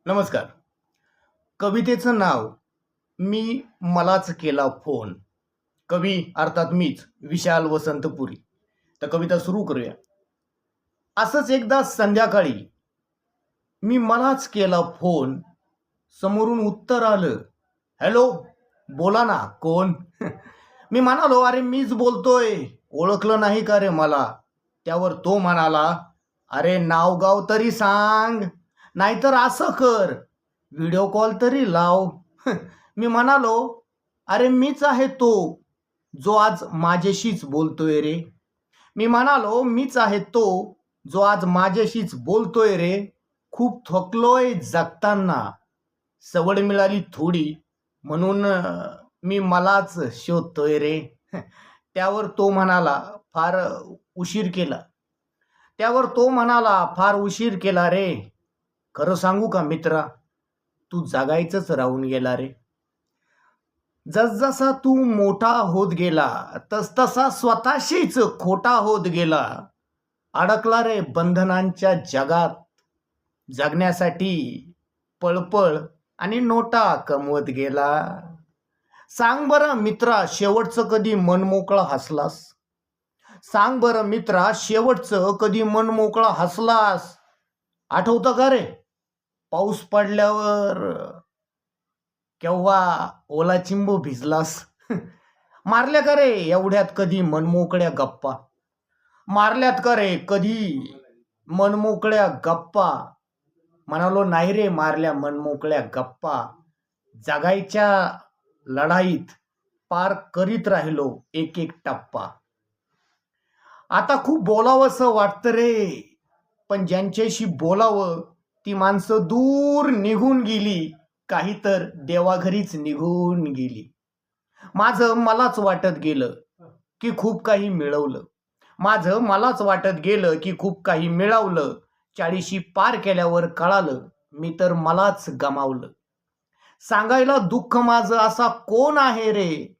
नमस्कार. कवितेचं नाव मी मलाच केला फोन. कवी अर्थात मीच, विशाल वसंतपुरी. तर कविता सुरू करूया. असंच एकदा संध्याकाळी मी मलाच केला फोन. समोरून उत्तर आलं, हॅलो, बोला ना, कोण? मी म्हणालो, अरे मीच बोलतोय, ओळखलं नाही का रे मला? त्यावर तो म्हणाला, अरे नाव गाव तरी सांग, नाहीतर असं कर, व्हिडिओ कॉल तरी लाव. मी म्हणालो, अरे मीच आहे तो, जो आज माझ्याशीच बोलतोय रे. मी म्हणालो, मीच आहे तो, जो आज माझ्याशीच बोलतोय रे. खूप थकलोय जगताना, सवड मिळाली थोडी, म्हणून मी मलाच शोधतोय रे. त्यावर तो म्हणाला, फार उशीर केला. फार उशीर केला रे. खरं सांगू का मित्रा, तू जगायचंच राहून गेला रे. जसजसा तू मोठा होत गेला, तसतसा स्वतःशीच खोटा होत गेला. अडकला रे बंधनांच्या जगात, जगण्यासाठी पळपळ आणि नोटा कमवत गेला. सांग बरं मित्रा, शेवटचं कधी मनमोकळा हसलास? सांग बरं मित्रा, शेवटचं कधी मनमोकळा हसलास? आठवतं का रे, पाऊस पडल्यावर केव्हा ओला चिंबू भिजलास? मारल्या का रे एवढ्यात कधी मनमोकळ्या गप्पा? मारल्यात का रे कधी मनमोकळ्या गप्पा? म्हणालो, नाही रे मारल्या मनमोकळ्या गप्पा. जगायच्या लढाईत पार करीत राहिलो एक एक टप्पा. आता खूप बोलावंसं वाटतं रे, पण ज्यांच्याशी बोलावं ती माणसं दूर निघून गेली, काही तर देवाघरीच निघून गेली. माझं मलाच वाटत गेलं की खूप काही मिळवलं. मलाच वाटत गेलं की खूप काही मिळवलं. 40 पार केल्यावर कळालं, मी तर मलाच गमावलं. सांगायला दुःख माझं असा कोण आहे रे?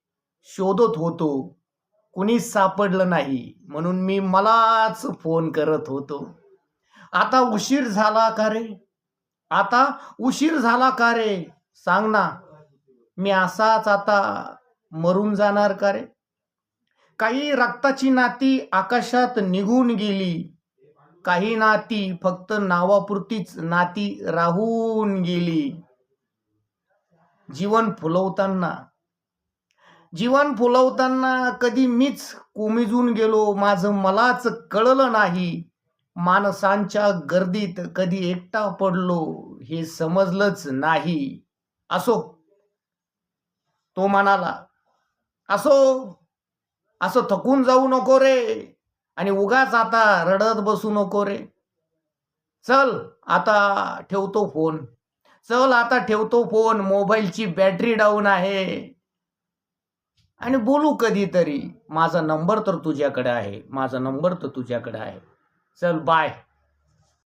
शोधत होतो, कुणीच सापडलं नाही, म्हणून मी मलाच फोन करत होतो. आता उशीर झाला का रे? आता उशीर झाला का रे? सांग ना, मी असाच आता मरून जाणार का रे? काही रक्ताची नाती आकाशात निघून गेली, काही नाती फक्त नावापुरतीच नाती राहून गेली. जीवन फुलवताना कधी मीच कोमेजून गेलो, माझं मलाच कळलं नाही. माणसांच्या गर्दीत कधी एकटा पडलो, हे समजलंच नाही. असो, तो म्हणाला, असो, असं थकून जाऊ नको रे, आणि उगाच आता रडत बसू नको रे. चल आता ठेवतो फोन, मोबाईलची बॅटरी डाऊन आहे. आणि बोलू कधीतरी, माझा नंबर तर तुझ्याकडे आहे. चल बाय.